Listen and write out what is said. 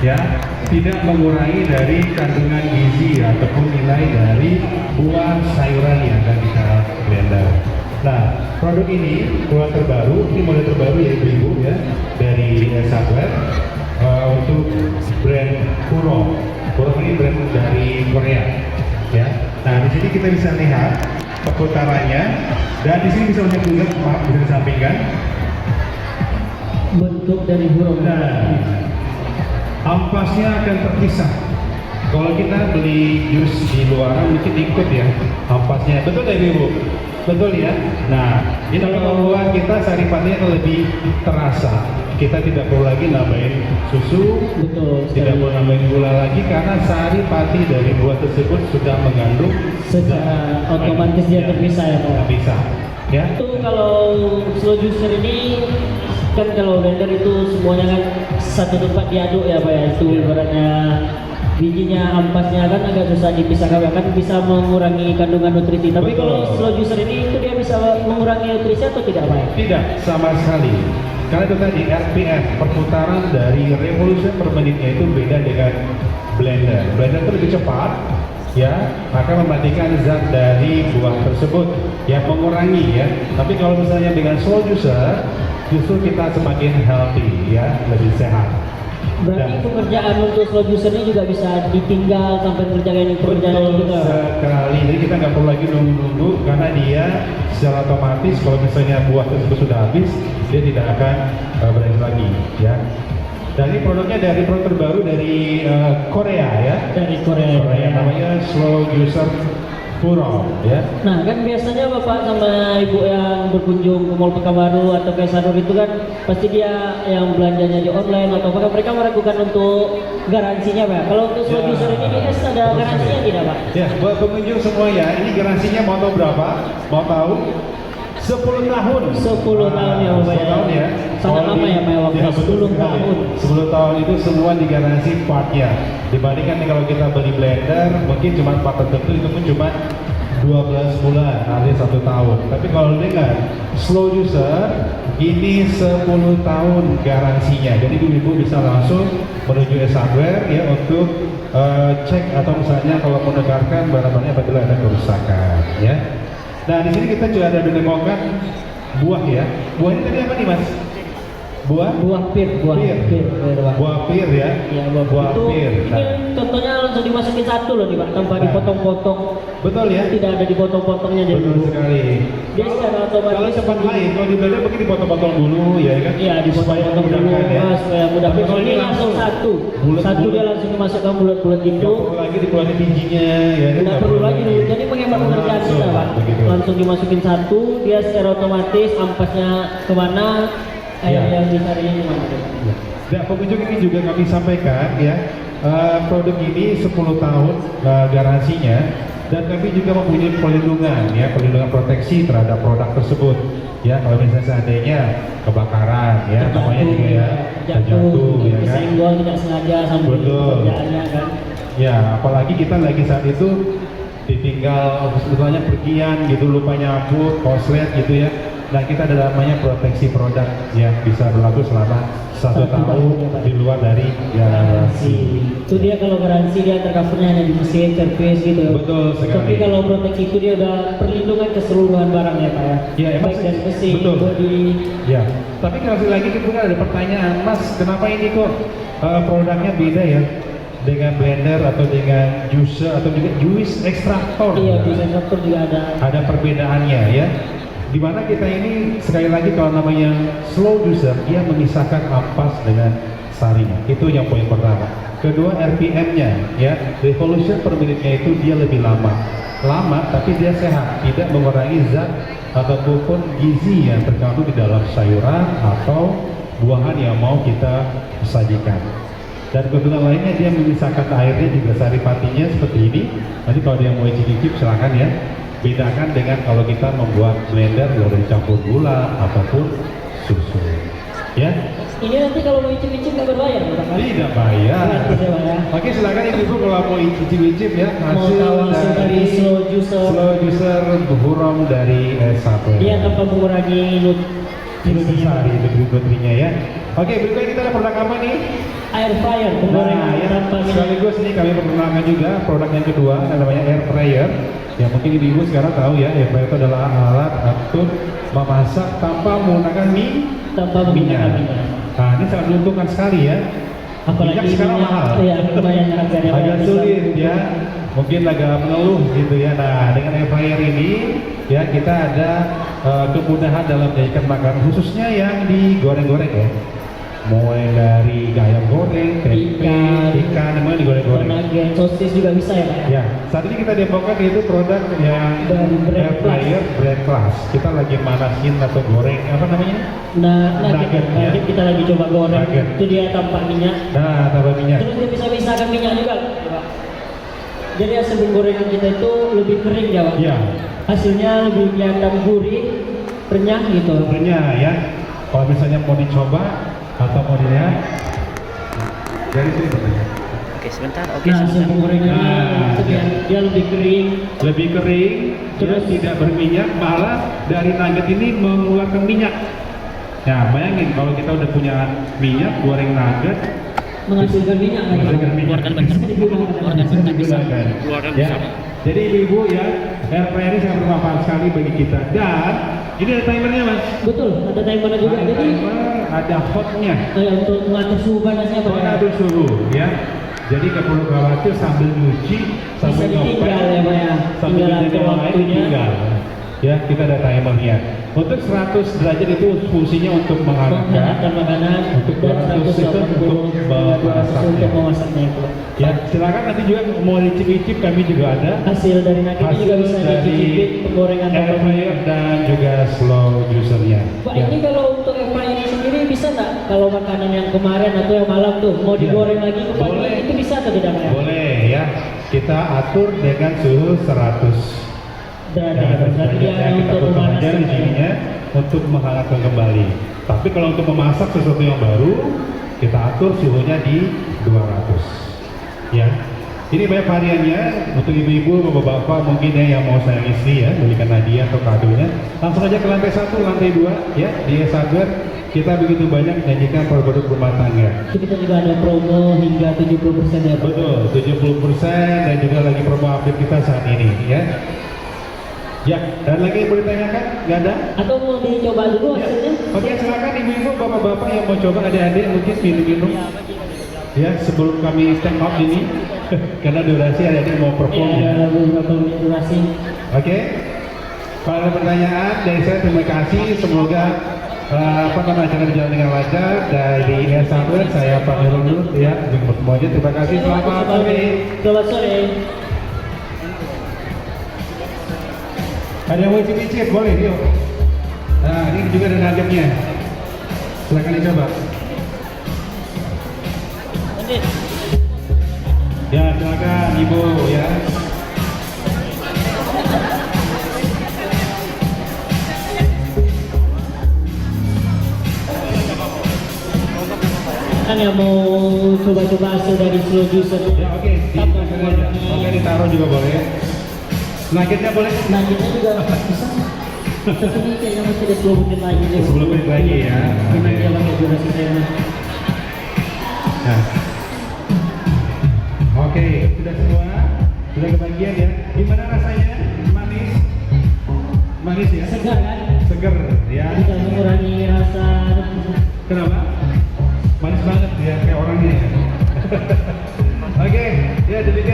ya, tidak mengurangi dari kandungan gizi ataupun nilai dari buah sayuran yang akan kita blender. Nah, produk ini buah terbaru, ini model terbaru ya ibu-ibu ya, dari Subway untuk brand Puro. Puro ini brand dari Korea ya. Nah, di sini kita bisa lihat perputarannya, dan di sini bisa lihat juga, maaf, bisa disampingkan bentuk dari burung. Nah, ampasnya akan terpisah. Kalau kita beli jus di luaran mungkin ikut ya ampasnya. Betul ya ibu? Betul ya. Nah, ini kalau membuat kita saripatinya lebih terasa. Kita tidak perlu lagi nambahin susu, Betul. tidak perlu nambahin gula lagi karena saripati dari buah tersebut sudah mengandung Secara otomatis dia terpisah ya Pak. Terpisah. Ya. Itu kalau slow juicer ini kan kalau blender itu semuanya kan satu tempat diaduk ya Pak ya. Itu ibaratnya bijinya, ampasnya kan agak susah dipisahkan, kan bisa mengurangi kandungan nutrisi. Tapi Betul. kalau slow juicer ini itu dia bisa mengurangi nutrisi atau tidak Pak? Tidak sama sekali. Karena itu tadi RPM, perputaran dari revolution per menitnya itu beda dengan blender. Blender itu lebih cepat, ya, akan mematikan zat dari buah tersebut, ya, mengurangi ya. Tapi kalau misalnya dengan slow juicer, justru kita semakin healthy, ya, lebih sehat. Berarti pekerjaan untuk slow juicer ini juga bisa ditinggal sampai kerjaan pekerjaan Betul juga. sekali. Jadi kita nggak perlu lagi nunggu-nunggu karena dia secara otomatis kalau misalnya buah tersebut sudah habis, dia tidak akan berhenti lagi, ya. Dan ini produknya dari produk terbaru dari Korea, ya. Dari Korea. Korea namanya Slow Juicer Puro, ya. Nah kan biasanya bapak sama ibu yang berkunjung ke Mall Pekanbaru atau ke Sanur itu kan pasti dia yang belanjanya di online atau apakah mereka meragukan untuk garansinya Pak? Kalau untuk slow juicer ini ada betul garansinya sekali. tidak Pak? Ya, buat pengunjung semua ya, ini garansinya mau tahu berapa? Mau tahu? 10 tahun. 10 tahun ya Bapak 10 tahun ya. Sangat lama ya Pak waktu 10 tahun. 10 tahun itu semua digaransi partnya. Dibandingkan kalau kita beli blender, mungkin cuma part tertentu itu pun cuma 12 bulan, artinya 1 tahun. Tapi kalau dengan slow juicer, ini 10 tahun garansinya. Jadi ibu-ibu bisa langsung menuju hardware ya untuk cek atau misalnya kalau menegarkan barang-barangnya apabila ada kerusakan ya. Nah, di sini kita juga ada menemukan buah ya. Buah ini tadi apa nih Mas? Buah pir, buah Pir. pir, Pak. Buah pir ya. Ya, Buah itu, pir. Nah, ini contohnya langsung dimasukin satu loh nih Pak, tanpa Nah. dipotong-potong. betul ya. Tidak ada dipotong-potongnya jadi. Betul sekali. Dia secara otomatis. Kalau tempat lain, kalau di blender mungkin dipotong-potong dulu ya kan? Iya, dipotong-potong Supaya dulu, memudahkan, ya. supaya mudah. Tapi kalau ini langsung satu, bulat-bulat. dia langsung dimasukkan bulat-bulat Nggak gitu. perlu lagi dikeluarin bijinya ya kan? Tidak perlu lagi dulu. Jadi menghemat pekerjaan Langsung, kita Pak. begitu. Langsung dimasukin satu, dia secara otomatis ampasnya kemana, air Iya. yang dicarinya kemana. Nah, pengunjung ini juga kami sampaikan ya, produk ini 10 tahun garansinya, dan kami juga mempunyai perlindungan ya, perlindungan proteksi terhadap produk tersebut ya. Kalau misalnya seandainya kebakaran ya, namanya juga ya, terjatuh ya kan. Kesenggol tidak sengaja sambil Betul. pekerjaannya kan. Ya, apalagi kita lagi saat itu ditinggal sebetulnya pergian gitu, lupa nyapu, koslet gitu ya. Nah, kita ada namanya proteksi produk yang bisa berlaku selama 1 tahun di luar dari garansi. Itu dia kalau garansi dia tercovernya hanya di mesin, servis gitu. Betul sekali. Tapi kalau proteksi itu dia udah perlindungan keseluruhan barang ya Pak ya. Ya, emang Baik dari mesin, betul. bodi. Ya, tapi sekali lagi kita ada pertanyaan, Mas, kenapa ini kok produknya beda ya dengan blender atau dengan juicer atau juga juice ekstraktor? Iya, bisa faktor juga ada. Ada perbedaannya ya. Dimana kita ini sekali lagi kalau namanya slow juicer, dia memisahkan ampas dengan sarinya. Itu yang poin pertama. Kedua, RPM-nya ya, revolution per menitnya itu dia lebih lama, tapi dia sehat, tidak mengurangi zat ataupun gizi yang terkandung di dalam sayuran atau buahan yang mau kita sajikan. Dan kebetulan lainnya dia memisahkan airnya juga saripatinya seperti ini. Nanti kalau dia mau icip-icip silakan ya. Bedakan dengan kalau kita membuat blender yang udah dicampur gula ataupun susu. Ya. Ini nanti kalau mau icip-icip nggak berbayar ya Pak? Tidak bayar. Gratis ya Pak ya. Oke, silakan ibu kalau mau icip-icip ya Mau tahu hasil dari slow juicer. slow juicer burung dari Subway. Dia tanpa mengurangi Kilo besar itu baterainya ya. Oke, berikutnya kita ada produk apa nih? Air fryer penggorengan Nah, ya, tanpa minyak. sekaligus ini kami perkenalkan juga produk yang kedua, namanya air fryer. Ya mungkin ibu-ibu sekarang tahu ya, air fryer itu adalah alat untuk memasak tanpa menggunakan Tanpa menggunakan minyak. Nah, ini sangat menguntungkan sekali ya. Minyak sekarang mahal. Iya, lumayan harganya. Agak sulit ya, mungkin agak mengeluh gitu ya. Nah, dengan air fryer ini ya kita ada kemudahan dalam menyajikan makanan, khususnya yang digoreng-goreng ya. Mulai dari ayam goreng, tempe, ikan, namanya digoreng-goreng. Nugget, sosis juga bisa ya Pak? Ya, saat ini kita demokan itu produk yang Dari air fryer brand class. Kita lagi manasin atau goreng apa namanya? Nugget ya. kita lagi coba goreng. Nugget. Itu dia tanpa minyak. Nah, tambah minyak. Terus dia bisa misakan minyak juga, Pak. Jadi hasil gorengan kita itu lebih kering ya Pak. Ya, Hasilnya lebih kelihatan gurih, renyah gitu. sebenarnya ya. Kalau misalnya mau dicoba atau mau dilihat dari sini sebenarnya. Oke sebentar, oke Nah, hasil sebentar. penggorengannya Nah, itu dia lebih kering. Lebih kering, terus tidak berminyak, malah dari nugget ini mengeluarkan minyak. Nah, bayangin kalau kita udah punya minyak goreng nugget, Menghasilkan minyak lagi. menghasilkan minyak. Keluarkan bentar. Keluarkan Bisa bentar bisa. digunakan. Keluarkan Ya. bersama. Jadi ibu-ibu ya, air fryer ini sangat bermanfaat sekali bagi kita. Dan ini ada timernya mas. Betul, ada timernya juga. Ada Jadi timer, ada hotnya. untuk mengatur suhu panasnya Pak. Mengatur suhu ya. Jadi nggak perlu khawatir sambil nyuci, sambil Bisa ditinggal ngepel, ya Pak ya. sambil Tinggal nyuci atur yang lain waktunya. ditinggal. Ya, kita ada timernya. Untuk 100 derajat itu fungsinya untuk menghangatkan. Menghangatkan makanan Untuk dan 200 itu untuk 180 untuk memasaknya itu. Ya, silakan nanti juga mau dicicip-cicip kami juga ada. Hasil dari nugget ini juga bisa dari dicicipin penggorengan air tanpa fryer dan juga slow juicernya. Pak, Ya. ini kalau untuk air fryer ini sendiri bisa nggak kalau makanan yang kemarin atau yang malam tuh mau Ya. digoreng lagi ke pagi Boleh. itu bisa atau tidak ya? Boleh ya. Kita atur dengan suhu 100 Berarti berarti dia ya, hanya kita untuk potong aja memanaskan di sininya untuk menghangatkan kembali. Tapi kalau untuk memasak sesuatu yang baru, kita atur suhunya di 200. Ya. Ini banyak variannya untuk ibu-ibu, bapak-bapak mungkin ya yang mau saya isi ya, belikan hadiah atau kadonya. Langsung aja ke lantai 1, lantai 2 ya di Hardware. Kita begitu banyak menyajikan produk-produk rumah tangga. Kita juga ada promo hingga 70% ya Pak. Betul, 70% dan juga lagi promo update kita saat ini ya. Ya, dan lagi yang boleh tanyakan? Nggak ada? Atau mau dicoba dulu Ya. hasilnya? Oke, silakan ibu-ibu, bapak-bapak yang mau coba, adik-adik mungkin minum-minum. Ya, sebelum kami stand up ini, karena durasi adik-adik mau perform Iya, ya. ada beberapa menit durasi. Oke, kalau ada pertanyaan dari saya terima kasih. Semoga acara berjalan dengan lancar. Dari Hardware saya Pak Herul dulu ya, semuanya terima kasih. Selamat sore. Selamat sore. Ada yang mau icip-icip? Boleh, yuk. Nah, ini juga ada nuggetnya. Silakan dicoba. Ya, silakan Ibu ya. Kan yang mau coba-coba hasil dari slow juicer. Ya, oke. Oke, ditaruh juga boleh. Nuggetnya boleh? Nuggetnya juga bisa. Tapi kayaknya masih ada 10 menit lagi deh. 10 menit lagi ya. Gimana Oke. dia pakai durasi saya? Nah. Oke, sudah semua. Sudah kebagian ya. Gimana rasanya? Manis? Manis ya? Segar kan? Seger ya. Bisa mengurangi rasa. Kenapa? Manis banget ya kayak orangnya ya. Oke, ya demikian.